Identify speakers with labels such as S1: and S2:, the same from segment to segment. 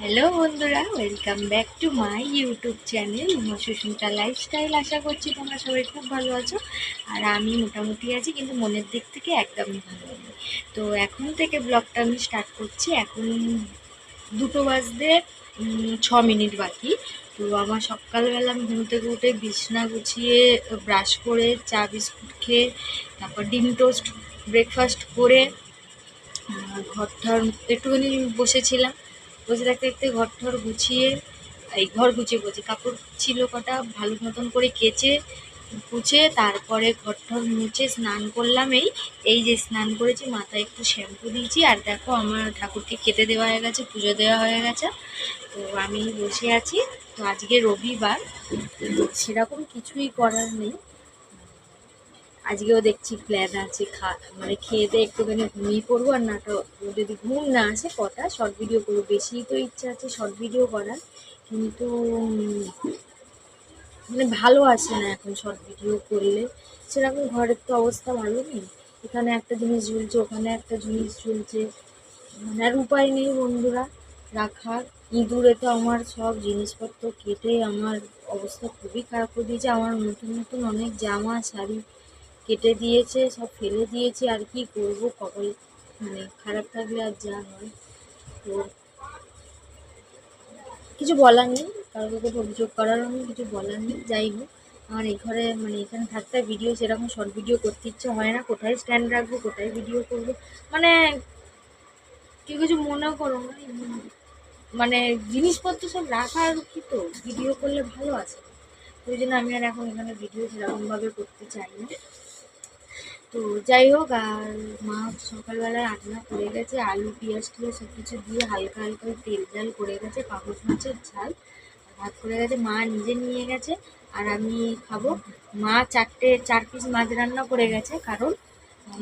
S1: Hello বন্ধুরা, welcome back to my YouTube channel Susmita lifestyle. আশা করছি তোমরা সবাই খুব ভালো আছো, আর আমি মোটামুটি আছি, কিন্তু মনের দিক থেকে একদমই ভালো নেই। তো এখন থেকে ব্লগটা আমি স্টার্ট করছি। এখন 2টো বাজতে 6 মিনিট বাকি। তো আমার সকালবেলা আমি ঘুম থেকে উঠে বিছনা গুছিয়ে ব্রাশ করে চা বিস্কুট খেয়ে তারপর ডিম টোস্ট ব্রেকফাস্ট করে ঘর ঠর একটুখানি বসেছিলাম। বসে থাকতে থাকতে ঘর ঠর গুছিয়ে ঘর গুছিয়ে বলছি, কাপড় ছিল কটা ভালো মতন করে কেচে কুচে তারপরে ঘর ঠর মুছে স্নান করলাম। এই যে স্নান করেছি, মাথায় একটু শ্যাম্পু দিয়েছি, আর দেখো আমার ঠাকুরকে খেতে দেওয়া হয়ে গেছে, পুজো দেওয়া হয়ে গেছে। তো আমি বসে আছি। তো আজকে রবিবার, সেরকম কিছুই করার নেই। আজকেও দেখছি প্ল্যান আছে মানে খেয়ে দিয়ে একটুখানি ঘুমিয়ে পড়বো, আর নাটক যদি ঘুম না আসে কটা শর্ট ভিডিও করবো। বেশি তো ইচ্ছা আছে শর্ট ভিডিও করার, কিন্তু মানে ভালো আসে না এখন শর্ট ভিডিও করলে। সেরকম ঘরের তো অবস্থা ভালো নেই, এখানে একটা জিনিস ঝুলছে, ওখানে একটা জিনিস ঝুলছে, মানে আর উপায় নেই বন্ধুরা রাখার। ইঁদুরে তো আমার সব জিনিসপত্র কেটে আমার অবস্থা খুবই খারাপ করে দিয়েছে। আমার নতুন নতুন অনেক জামা শাড়ি কেটে দিয়েছে, সব ফেলে দিয়েছি। আর কি করবো, কপাল মানে খারাপ থাকলে আর যা হয়। তো কিছু বলার নেই, কারোর উপর অভিযোগ করারও নেই, কিছু বলার নেই। যাই হোক, আমার এই ঘরে মানে এখানে থাকতে ভিডিও সেরকম শর্ট ভিডিও করতে ইচ্ছে হয় না। কোথায় স্ট্যান্ড রাখবো, কোথায় ভিডিও করবো, মানে কেউ কিছু মনে করো না। মানে জিনিসপত্র সব রাখার কি, তো ভিডিও করলে ভালো আছে। ওই জন্য আমি আর এখন এখানে ভিডিও সেরকমভাবে করতে চাই না। তো যাই হোক, আর মা সকালবেলায় রান্না করে গেছে, আলু পেঁয়াজ টিয়াজ সব কিছু দিয়ে হালকা হালকা তেল জাল করে গেছে, পাপড় মাছের ঝাল ভাত করে গেছে, মা নিজে নিয়ে গেছে। আর আমি খাবো। মা 4 পিস মাছ রান্না করে গেছে, কারণ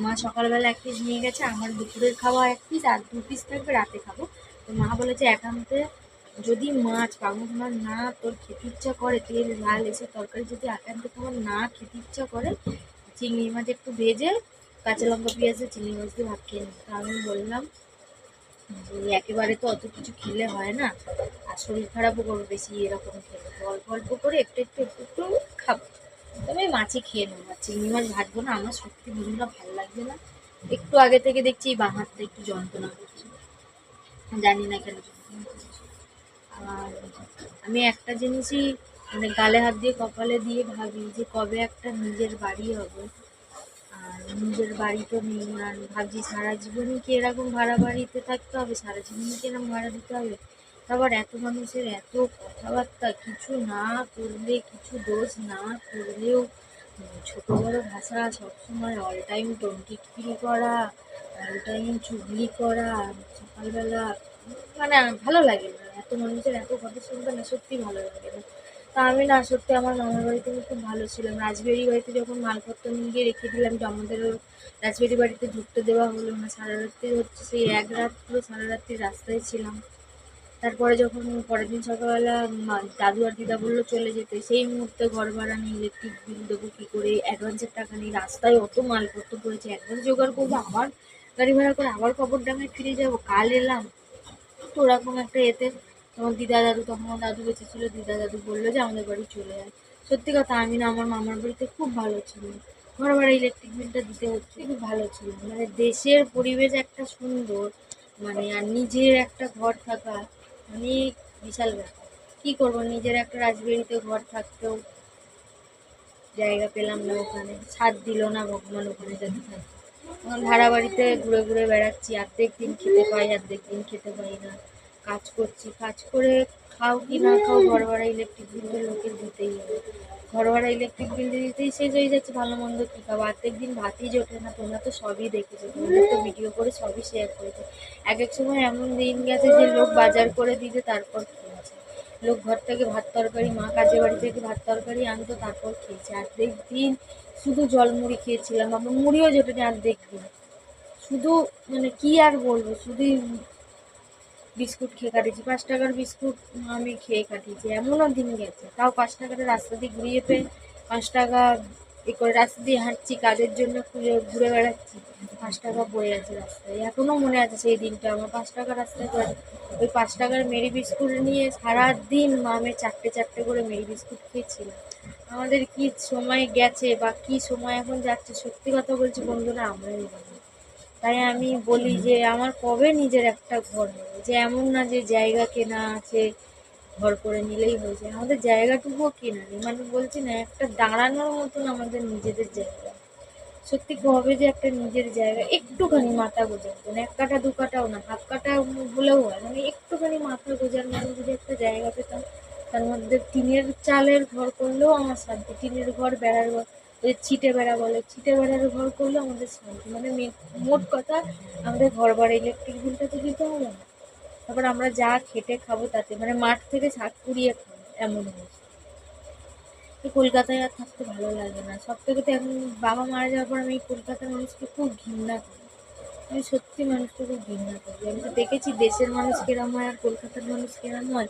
S1: মা সকালবেলা 1 পিস নিয়ে গেছে, আমার দুপুরের খাওয়া 1 পিস আর 2 পিস থাকবে রাতে খাবো। তো মা বলেছে একান্তে যদি মাছ পাবস মাছ না তোর খেতে ইচ্ছা করে, তেল ঝাল এসব তরকারি যদি একান্তে তোমার না খেতে ইচ্ছা করে, চিংড়ি মাছ একটু ভেজে কাঁচা লঙ্কা পেঁয়াজ দিয়ে চিংড়ি মাছ দিয়ে ভাত খেয়ে নিই। তা আমি বললাম যে একেবারে তো অত কিছু খেলে হয় না, আর শরীর খারাপও করবে বেশি এরকম খেলে। তো অল্প অল্প করে একটু একটু একটু একটু খাবো। তবে মাছই খেয়ে নেবো, আর চিংড়ি মাছ ভাজবো না, আমার সত্যি ভীষণটা ভালো লাগবে না। একটু আগে থেকে দেখছি এই বাঁ হাতটা একটু যন্ত্রণা করছে, জানি না কেন যন্ত্রণা করছে। আর আমি একটা জিনিসই মানে গালে হাত দিয়ে কপালে দিয়ে ভাবি যে কবে একটা নিজের বাড়ি হবে। আর নিজের বাড়ি তো নেই, আর ভাবছি সারা জীবনই কি এরকম ভাড়া বাড়িতে থাকতে হবে, সারা জীবনই কি এরকম ভাড়া দিতে হবে। তারপর এত মানুষের এত কথাবার্তা, কিছু না করলে, কিছু দোষ না করলেও ছোট বড় ভাষা, সবসময় অল টাইম টিটকিরি করা, অল টাইম চুগলি করা সকালবেলা, মানে ভালো লাগে না। এত মানুষের এত কথা শুনতে না সত্যি ভালো লাগে না। তা আমি না সত্যি আমার মামার বাড়িতে আমি খুব ভালো ছিলাম। রাজবাড়ি বাড়িতে যখন মালপত্র নিয়ে গিয়ে রেখে দিলাম, যে আমাদের রাজবাড়ি বাড়িতে ঢুকতে দেওয়া হলো না, সারা রাত্রি হচ্ছে সেই এক রাত পুরো সারা রাত্রি রাস্তায় ছিলাম। তারপরে যখন পরের দিন সকালবেলা দাদু আর দিদা বললো চলে যেতে, সেই মুহূর্তে ঘর ভাড়া নেই, ইলেকট্রিক বিল দেবো কী করে, অ্যাডভান্সের টাকা নেই, রাস্তায় অত মালপত্র পড়েছে, অ্যাডভান্স জোগাড় করবো, আবার গাড়ি ভাড়া করে আবার কবরডাঙ্গায় ফিরে যাবো, কাল এলাম। তো ওরকম একটা এতে তখন দিদা দাদু, তখন আমার দাদু বেঁচে ছিল, দিদা দাদু বললো যে আমাদের বাড়ি চলে যায়। সত্যি কথা, আমি না আমার মামার বাড়িতে খুব ভালো ছিল। ঘর ভাড়া ইলেকট্রিক বিলটা দিতে হচ্ছে, খুব ভালো ছিল। মানে দেশের পরিবেশ একটা সুন্দর, মানে আর নিজের একটা ঘর থাকা অনেক বিশাল ব্যাপার। কী করবো, নিজের একটা রাজবাড়িতে ঘর থাকতেও জায়গা পেলাম না, ওখানে ছাদ দিল না ভগবান ওখানে যাতে থাকি। এখন ভাড়া বাড়িতে ঘুরে ঘুরে বেড়াচ্ছি, অর্ধেক দিন খেতে পাই, অর্ধেক দিন খেতে পাই না। কাজ করছি, কাজ করে খাও কি না খাও, ঘর ভাড়া ইলেকট্রিক বিলটা লোকের দিতেই হবে। ঘর ভাড়া ইলেকট্রিক বিল দিতেই শেষ হয়ে যাচ্ছে, ভালো মন্দ কী খাবো, অর্ধেক দিন ভাতই জোটে না। তোমরা তো সবই দেখেছো, তোমরা তো ভিডিও করে সবই শেয়ার করেছো। এক এক সময় এমন দিন গেছে যে লোক বাজার করে দিতে তারপর খেয়েছে, লোক ঘর থেকে ভাত তরকারি, মা কাজে বাড়ি থেকে ভাত তরকারি আনতো তারপর খেয়েছে। অর্ধেক দিন শুধু জল মুড়ি খেয়েছিলাম, আমার মুড়িও জোটেনি অর্ধেক দিন। শুধু মানে কি আর বলবো, শুধুই বিস্কুট খেয়ে কাটিয়েছি, 5 টাকার বিস্কুট আমি খেয়ে কাটিয়েছি। এমনও দিন গেছে, তাও 5 টাকাটা রাস্তা দিয়ে ঘুরিয়ে পেয়ে 5 টাকা এ করে রাস্তা দিয়ে হাঁটছি, কাজের জন্য ঘুরে ঘুরে বেড়াচ্ছি। 5 টাকা পড়ে আছে রাস্তায়, এখনো মনে আছে সেই দিনটা আমার। 5 টাকা রাস্তায় পড়ে, ওই 5 টাকার মেরি বিস্কুট নিয়ে সারাদিন মামের চারটে চারটে করে মেরি বিস্কুট খেয়েছিলাম। আমাদের কি সময় গেছে বা কি সময় এখন যাচ্ছে, সত্যি কথা বলছি বন্ধুরা, আমরাই জানি। তাই আমি বলি যে আমার কবে নিজের একটা ঘর হবে, যে এমন না যে জায়গা কেনা আছে ঘর করে নিলেই হয়ে যায়, আমাদের জায়গাটুকুও কেনা নেই। মানে বলছি না, একটা দাঁড়ানোর মতন আমাদের নিজেদের জায়গা। সত্যি কবে যে একটা নিজের জায়গা, একটুখানি মাথা গোজার জন্য, 1 কাঠা 2 কাঠাও না, হাফ কাঠা হলেও হয়, মানে একটুখানি মাথা গোজার মতো যদি একটা জায়গা পেতাম, তার মধ্যে টিনের চালের ঘর করলেও আমার শান্তি, টিনের ঘর, বেড়ার ঘর, ওই ছিটে বেড়া বলে, ছিটে বেড়ার ঘর করলেও আমাদের শান্তি। মানে মোট কথা, আমাদের ঘর ভাড়া, ইলেকট্রিক বিলটা তো দিতে হবে না, তারপর আমরা যা খেটে খাবো তাতে, মানে মাঠ থেকে শাক কুড়িয়ে খাবো, এমন হয়েছে। এই কলকাতায় আর থাকতে ভালো লাগে না। সব থেকে তো এখন বাবা মারা যাওয়ার পর আমি এই কলকাতার মানুষকে খুব ঘৃণা করি। আমি সত্যি মানুষকে খুব ঘৃণা করি। আমি তো দেখেছি দেশের মানুষ কেরম হয় আর কলকাতার মানুষ কেরম হয়,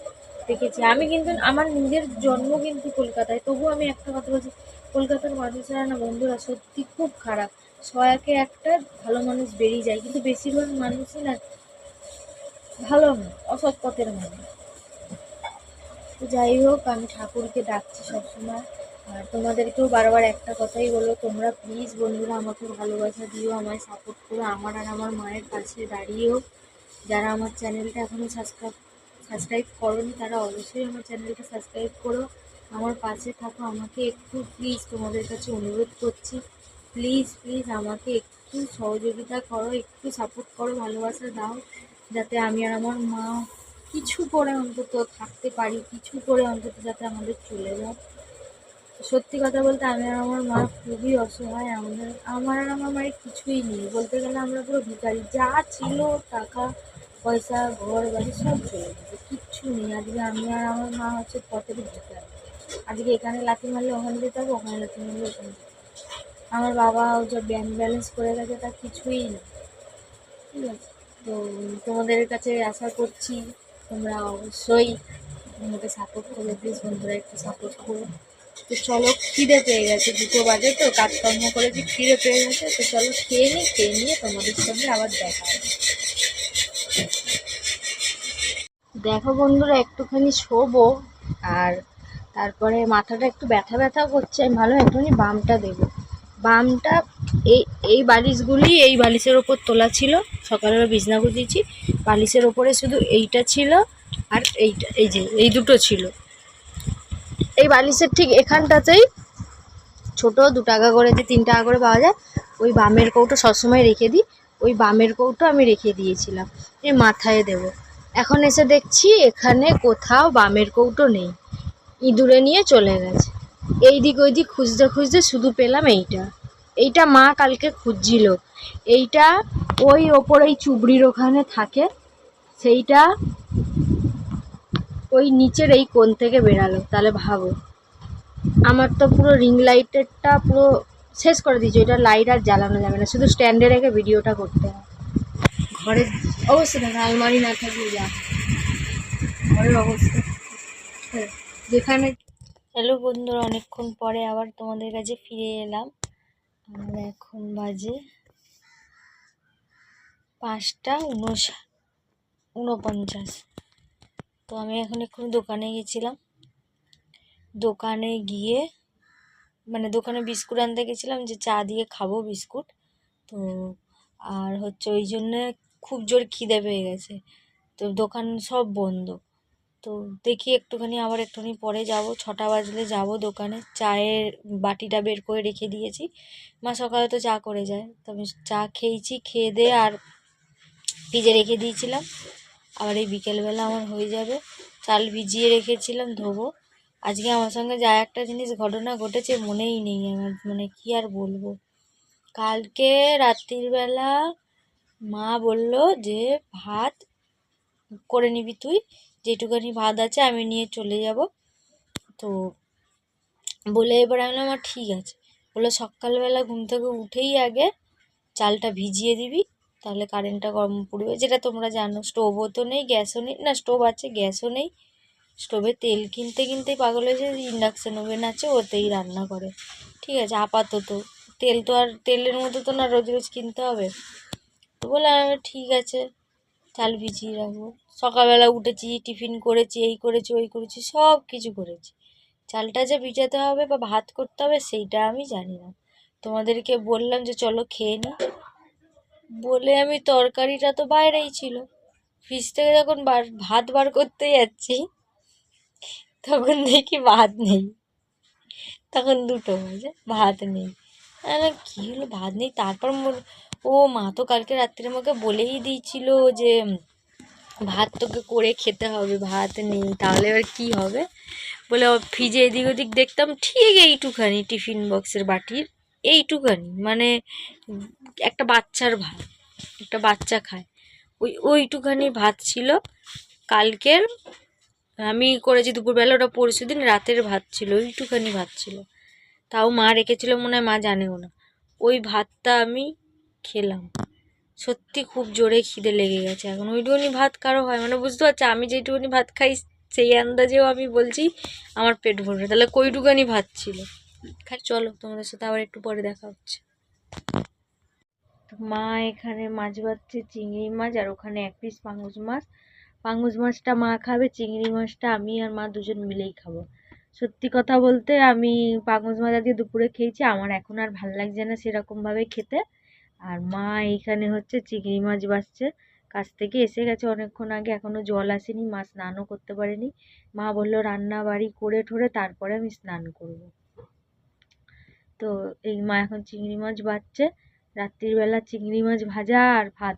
S1: দেখেছি। আমি কিন্তু আমার নিজের জন্ম কিন্তু কলকাতায়, তবুও আমি একটা কথা বলছি, কলকাতার মানুষরা না বন্ধুরা সত্যি খুব খারাপ। 100-এ একটা ভালো মানুষ বেরিয়ে যায়, কিন্তু বেশিরভাগ মানুষই না ভালো না, অসৎ পথের মানুষ। তো যাই হোক, আমি ঠাকুরকে ডাকছি সবসময়। আর তোমাদেরকেও বারবার একটা কথাই বলো, তোমরা প্লিজ বন্ধুরা আমাকে ভালোবাসা দিও, আমায় সাপোর্ট করো, আমার আর আমার মায়ের পাশে দাঁড়িয়েও। যারা আমার চ্যানেলটা এখনও সাবস্ক্রাইব করোনি তারা অবশ্যই আমার চ্যানেলটা সাবস্ক্রাইব করো, আমার পাশে থাকো। আমাকে একটু প্লিজ তোমাদের কাছে অনুরোধ করছি, প্লিজ প্লিজ আমাকে একটু সহযোগিতা করো, একটু সাপোর্ট করো, ভালোবাসা দাও, যাতে আমি আর আমার মা কিছু করে অন্তত থাকতে পারি, কিছু করে অন্তত যাতে আমাদের চলে যায়। সত্যি কথা বলতে আমি আর আমার মা খুবই অসহায়, আমার আর আমার মায়ের কিছুই নেই, বলতে গেলে আমরা পুরো ভিখারি। যা ছিল টাকা পয়সা ঘর বাড়ি সব চলে গেছে, কিচ্ছু নেই। আজকে আমি আর আমার মা হচ্ছে পথের ভিখারি। আজকে এখানে লাথি মারলে ওখানে যেতে হবে, ওখানে লাথি মারলে ওখানে যেতে হবে। আমার বাবা যা ব্যাংক ব্যালেন্স করে গেছে তার কিছুই নেই, ঠিক আছে। তো তোমাদের কাছে আশা করছি তোমরা অবশ্যই আমাকে সাপোর্ট করো, প্লিজ বন্ধুরা একটু সাপোর্ট করো। তো চলো, খিদে পেয়ে গেছে, 2 বাজে, তো কাজকর্ম করেছি, খিদে পেয়ে গেছে, তো চলো খেয়ে নিই, খেয়ে নিয়ে তোমাদের সঙ্গে আবার দেখা হবে। দেখো বন্ধুরা, একটুখানি শোবো, আর তারপরে মাথাটা একটু ব্যথা ব্যথা করছে, আমি ভালো একটুখানি বামটা দেবো। বামটা এই এই বালিশগুলি এই বালিশের ওপর তোলা ছিল, সকালবেলা বিছনা গুছিয়েছি, বালিশের ওপরে শুধু এইটা ছিল আর এইটা, এই যে এই দুটো ছিল। এই বালিশের ঠিক এখানটাতেই ছোট 2 টাকা করে, যে 3 টাকা করে পাওয়া যায়, ওই বামের কৌটো সবসময় রেখে দিই, ওই বামের কৌটো আমি রেখে দিয়েছিলাম, এই মাথায় দেব। এখন এসে দেখছি এখানে কোথাও বামের কৌটো নেই, ইঁদুরে নিয়ে চলে গেছে। এই দিক ওই দিক খুঁজতে খুঁজতে শুধু পেলাম এইটা। এইটা মা কালকে খুঁজছিল, এইটা ওই ওপর এই চুবড়ির ওখানে থাকে, সেইটা ওই নিচের এই কোণ থেকে বেরালো। তাহলে ভাবো, আমার তো পুরো রিং লাইটেরটা পুরো শেষ করে দিয়েছে, ওইটা লাইট আর জ্বালানো যাবে না, শুধু স্ট্যান্ডে রেখে ভিডিওটা করতে হয়। ঘরের অবস্থা দেখো, আলমারি না থাকলে যা ঘরের অবস্থা, যেখানে। হ্যালো বন্ধুরা, অনেকক্ষণ পরে আবার তোমাদের কাছে ফিরে এলাম। আমার এখন বাজে 5টা 49। তো আমি এখন এক্ষুনি দোকানে গেছিলাম, দোকানে গিয়ে মানে দোকানে বিস্কুট আনতে গেছিলাম, যে চা দিয়ে খাবো বিস্কুট। তো আর হচ্ছে ওই জন্যে খুব জোর খিদে পেয়ে গেছে, তো দোকান সব বন্ধ। তো দেখি একটুখানি আবার একটুখানি পরে যাব, 6টা বাজলে যাব দোকানে। চায়ের বাটিটা বের করে রেখে দিয়েছি, মা সকালে তো চা করে যায়, তো আমি চা খেয়েছি, খেয়ে দিয়ে আর ভিজে রেখে দিয়েছিলাম, আবার এই বিকেলবেলা আমার হয়ে যাবে। চাল ভিজিয়ে রেখেছিলাম, ধোবো। আজকে আমার সঙ্গে যা একটা জিনিস ঘটনা ঘটেছে মনেই নেই আমার, মানে কি আর বলবো। কালকে রাত্রিবেলা মা বলল যে ভাত করে নিবি তুই, যেটুকানি ভাত আছে আমি নিয়ে চলে যাব। তো বলে এবার আমি বললাম আমার ঠিক আছে। বলে সকালবেলা ঘুম থেকে উঠেই আগে চালটা ভিজিয়ে দিবি, তাহলে কারেন্টটা গরম পড়বে। যেটা তোমরা জানো, স্টোভও তো নেই, গ্যাসও নেই, না স্টোভ আছে গ্যাসও নেই। স্টোভে তেল কিনতে কিনতেই পাগল হয়েছে, ইন্ডাকশান ওভেন আছে ওতেই রান্না করে, ঠিক আছে আপাতত। তেল তো আর তেলের মতো তো না রোজ রোজ কিনতে হবে। তো বললাম ঠিক আছে চাল ভিজিয়ে রাখবো। সকালবেলা উঠেছি, টিফিন করেছি, এই করেছি ওই করেছি, সব কিছু করেছি। চালটা যে ভিজাতে হবে বা ভাত করতে হবে সেইটা আমি জানি না। তোমাদেরকে বললাম যে চলো খেয়ে নি বলে, আমি তরকারিটা তো বাইরেই ছিল, ফ্রিজ থেকে যখন ভাত বার করতে যাচ্ছি তখন দেখি ভাত নেই। তখন 2টো বাজে, ভাত নেই। কি হলো ভাত নেই? তারপর ও মা তো কালকে রাত্রে আমাকে বলেই দিয়েছিল যে ভাত তোকে করে খেতে হবে, ভাত নেই, তাহলে এবার কি হবে বলে ফ্রিজে এদিক ওদিক দেখতাম, ঠিক এইটুখানি টিফিন বক্সের বাটির এইটুখানি, মানে একটা বাচ্চার ভাত, একটা বাচ্চা খায় ওইটুখানি ভাত ছিল কালকের। আমি করেছি দুপুরবেলা, ওটা পরশু দিন রাতের ভাত ছিল, ওইটুখানি ভাত ছিল। তাও মা রেখেছিল, মনে হয় মা জানেও না। ওই ভাতটা আমি খেলাম। সত্যি খুব জোরে খিদে লেগে গেছে এখন। ওইটুকুনি ভাত কারো হয়, মানে বুঝতে পারছি আমি যেটুকুনি ভাত খাই সেই আন্দাজেও আমি বলছি আমার পেট ভরবে, তাহলে কইটুকানি ভাত ছিল। চলো তোমাদের সাথে আবার একটু পরে দেখা হচ্ছে। মা এখানে মাছ ভাজছে, চিংড়ি মাছ, আর ওখানে 1 পিস পাঙ্গুস মাছ। পাঙ্গুস মাছটা মা খাবে, চিংড়ি মাছটা আমি আর মা দুজন মিলেই খাবো। সত্যি কথা বলতে আমি পাঙ্গুস মাছ আজকে দুপুরে খেয়েছি, আমার এখন আর ভাল লাগছে না সেরকম ভাবে খেতে। আর মা এইখানে হচ্ছে চিংড়ি মাছ ভাজছে, কাছ থেকে এসে গেছে অনেকক্ষণ আগে, এখনো জল আসেনি, মা স্নানও করতে পারেনি। মা বললো রান্না বাড়ি করে ঠোরে তারপরে আমি স্নান করব। তো এই মা এখন চিংড়ি মাছ ভাজছে, রাত্রির বেলা চিংড়ি মাছ ভাজা আর ভাত।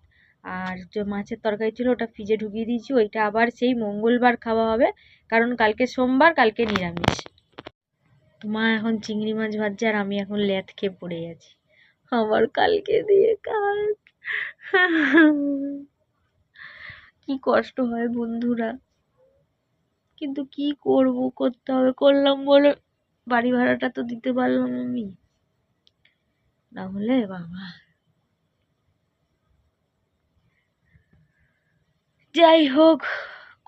S1: আর যে মাছের তরকারি ছিল ওটা ফ্রিজে ঢুকিয়ে দিয়েছি, ওইটা আবার সেই মঙ্গলবার খাওয়া হবে, কারণ কালকে সোমবার, কালকে নিরামিষ। মা এখন চিংড়ি মাছ ভাজছে আর আমি এখন ল্যাদ খেয়ে পড়ে আছি। আমার কালকে দিয়ে কাজ কি কষ্ট হয় বন্ধুরা, কিন্তু কি করব, করতে হবে, করলাম বলে বাড়ি ভাড়াটা তো দিতে পারলাম আমি, না হলে বাবা। যাই হোক,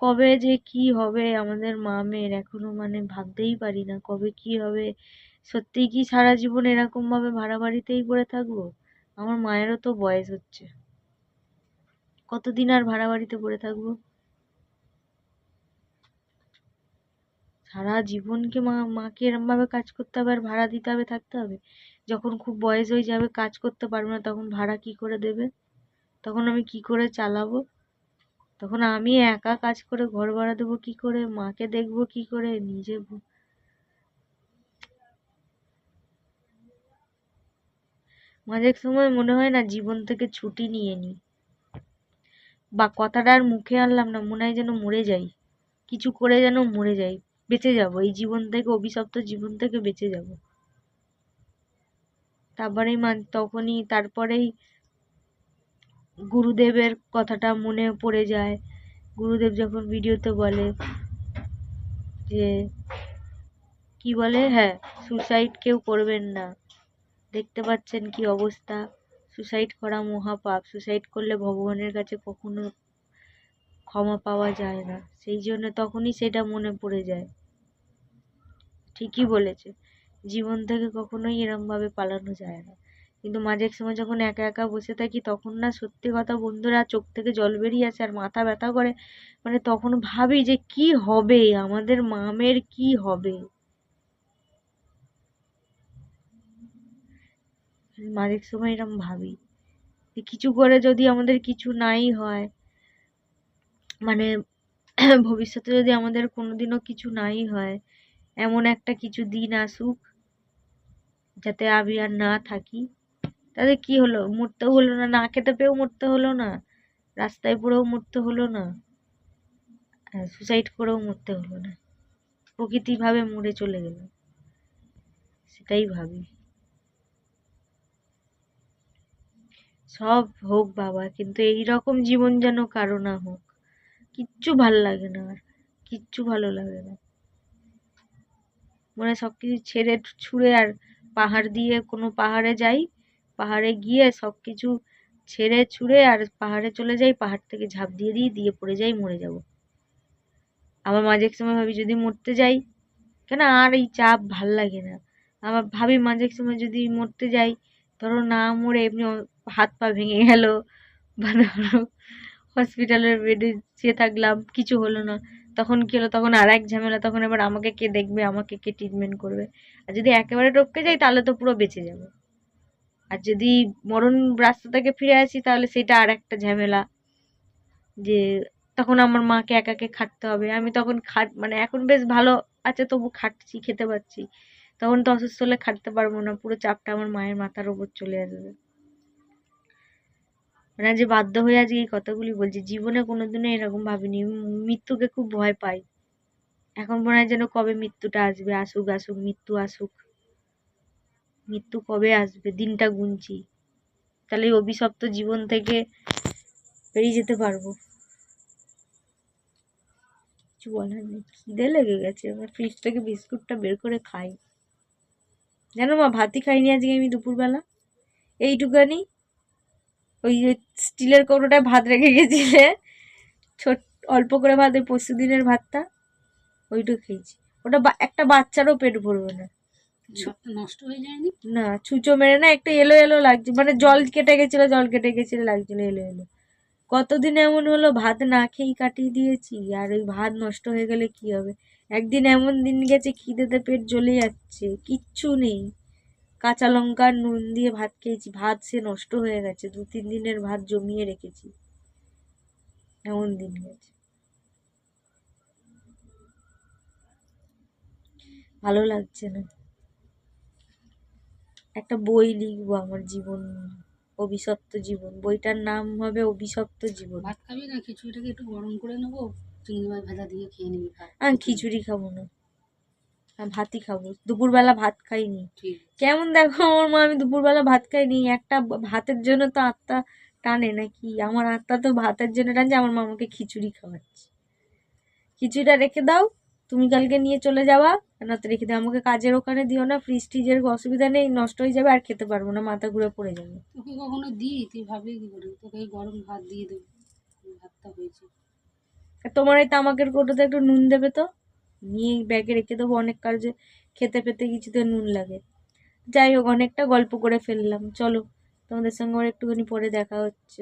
S1: কবে যে কি হবে আমাদের মামের এখনো মানে ভাবতেই পারি না কবে কি হবে। সত্যিই কি সারা জীবন এরকম ভাবে ভাড়া বাড়িতেই পড়ে থাকবো? আমার মায়েরও তো বয়স হচ্ছে, কতদিন আর ভাড়া বাড়িতে পড়ে থাকবো? সারা জীবন কি মাকে এরম ভাবে কাজ করতে হবে আর ভাড়া দিতে হবে, থাকতে হবে? যখন খুব বয়স হয়ে যাবে, কাজ করতে পারবো না, তখন ভাড়া কি করে দেবে? তখন আমি কি করে চালাবো? তখন আমি একা কাজ করে ঘর ভাড়া দেবো কি করে, মাকে দেখবো কি করে, নিজে মাঝে সময় মনে হয় না জীবন থেকে ছুটি নিয়ে নিই, বা কথাটা আর মুখে আনলাম না, মনে হয় যেন মরে যাই, কিছু করে যেন মরে যাই, বেঁচে যাবো এই জীবন থেকে, অভিশপ্ত জীবন থেকে বেঁচে যাব। তারপরেই গুরুদেবের কথাটা মনে পড়ে যায়। গুরুদেব যখন ভিডিওতে বলে যে কি বলে, হ্যাঁ, সুসাইড কেউ করবেন না, দেখতে পাচ্ছেন কি অবস্থা, সুসাইড করা মহাপাপ, সুসাইড করলে ভগবানের কাছে কখনো ক্ষমা পাওয়া যায় না। সেই জন্য তখনই সেটা মনে পড়ে যায়। ঠিকই বলেছে, জীবন থেকে কখনোই এরম ভাবে পালানো যায় না। কিন্তু মাঝে সময় যখন একা একা বসে থাকি তখন না, সত্যি কথা বন্ধুরা, চোখ থেকে জল বেরিয়ে আসে আর মাথা ব্যথা করে। মানে তখন ভাবি যে কি হবে আমাদের মামের, কি হবে। মাঝে সময় এরম ভাবি যে কিছু করে যদি আমাদের কিছু নাই হয়, মানে ভবিষ্যতে যদি আমাদের কোনোদিনও কিছু নাই হয়, এমন একটা কিছু দিন আসুক যাতে আমি আর না থাকি, তাদের কি হলো, মরতেও হলো না, না খেতে পেয়েও মরতে হলো না, রাস্তায় পড়েও মরতে হলো না, সুসাইড করেও মরতে হলো না, প্রকৃতি ভাবে মরে চলে গেল। সেটাই ভাবি। সব হোক বাবা, কিন্তু এইরকম জীবন যেন কারো না হোক। কিচ্ছু ভাল লাগে না, আর কিচ্ছু ভালো লাগে না। মনে হয় সবকিছু ছেড়ে ছুড়ে আর পাহাড় দিয়ে কোনো পাহাড়ে যাই, পাহাড়ে গিয়ে সবকিছু ছেড়ে ছুড়ে আর পাহাড়ে চলে যাই, পাহাড় থেকে ঝাঁপ দিয়ে দিই, দিয়ে পড়ে যাই, মরে যাব। আবার মাঝে এক সময় ভাবি যদি মরতে যাই, কেন আর এই চাপ ভাল লাগে না, আবার ভাবি মাঝে সময় যদি মরতে যাই, ধরো না মরে এমনি হাত পা ভেঙে গেল বা ধরো হসপিটালের বেডে শুয়ে থাকলাম, কিছু হলো না, তখন কি হলো, তখন আর এক ঝামেলা, তখন এবার আমাকে কে দেখবে, আমাকে কে ট্রিটমেন্ট করবে। আর যদি একেবারে টপকে যাই তাহলে তো পুরো বেঁচে যাবে। আর যদি মরণ রাস্তা থেকে ফিরে আসি তাহলে সেটা আর একটা ঝামেলা, যে তখন আমার মাকে একাকে খাটতে হবে। আমি তখন মানে এখন বেশ ভালো আছে, তবু খাটছি, খেতে পাচ্ছি। তখন তো অসুস্থ হলে খাটতে পারবো না, পুরো চাপটা আমার মায়ের মাথার উপর চলে আসবে। মানে যে বাধ্য হয়ে আজকে এই কথাগুলি বলছি, জীবনে কোনোদিনও এরকম ভাবিনি। মৃত্যুকে খুব ভয় পাই। এখন মনে হয় যেন কবে মৃত্যুটা আসবে, আসুক আসুক, মৃত্যু আসুক। মৃত্যু কবে আসবে দিনটা গুনছি, তাহলে এই অভিশপ্ত জীবন থেকে বেরিয়ে যেতে পারবো। কিছু বলার নেই, খিদে লেগে গেছে, আমার ফ্রিজ থেকে বিস্কুটটা বের করে খাই। জানো মা, ভাতই খাইনি আজকে আমি দুপুরবেলা, এইটুকানি ওই যে স্টিলের কৌটোটায় ভাত রেখে গেছিলে, ছোট অল্প করে ভাত, ওই পরশু দিনের ভাতটা, ওইটুকু খেয়েছি। ওটা একটা বাচ্চারও পেট ভরবে না।
S2: নষ্ট হয়ে যায়নি
S1: না, ছুঁচো মেরে না, একটা এলো এলো লাগছে, মানে জল কেটে গেছিল লাগছিল এলো এলো। কতদিন এমন হলো ভাত না খেয়েই কাটিয়ে দিয়েছি, আর ওই ভাত নষ্ট হয়ে গেলে কি হবে। একদিন এমন দিন গেছে খিদেতে পেট জ্বলে যাচ্ছে, কিচ্ছু নেই, কাঁচা লঙ্কা নুন দিয়ে ভাত খেয়েছি, ভাত সে নষ্ট হয়ে গেছে, 2-3 দিনের ভাত জমিয়ে রেখেছি, এমন দিন গেছে। ভালো লাগছে না। একটা বই লিখবো আমার জীবন, অভিশপ্ত জীবন, বইটার নাম হবে অভিশপ্ত জীবন।
S2: ভাত খাবি না, খিচুড়িটাকে একটু গরম করে নেবো, চিংড়ি মাছ ভাজা দিয়ে খেয়ে নিবি।
S1: আমি খিচুড়ি খাবো না, আমি ভাতই খাবো, দুপুরবেলা ভাত খাইনি। কেমন দেখো আমার মা, আমি দুপুরবেলা ভাত খাইনি, একটা ভাতের জন্য তো আত্মা টানে নাকি, আমার আত্মা তো ভাতের জন্য টানছে, আমার মা আমাকে খিচুড়ি খাওয়াচ্ছে। খিচুড়িটা রেখে দাও, তুমি কালকে নিয়ে চলে যাওয়া, না তো রেখে দাও, আমাকে কাজের ওখানে দিও না, ফ্রিজ টিজের অসুবিধা নেই, নষ্ট হয়ে যাবে আর খেতে পারবো না, মাথা ঘুরে পড়ে যাবে।
S2: তোকে কখনো দিই, তুই ভাবলি কি করে, তোকে গরম ভাত দিয়ে দেবো, ভাতটা হয়েছে।
S1: তোমার এই তামাকের কৌটোতে একটু নুন দেবে তো, নিয়ে ব্যাগে রেখে দেবো, অনেক কাজে খেতে পেতে কিছুতে নুন লাগে। যাই হোক, অনেকটা গল্প করে ফেললাম, চলো তোমাদের সঙ্গে আবার একটুখানি পরে দেখা হচ্ছে।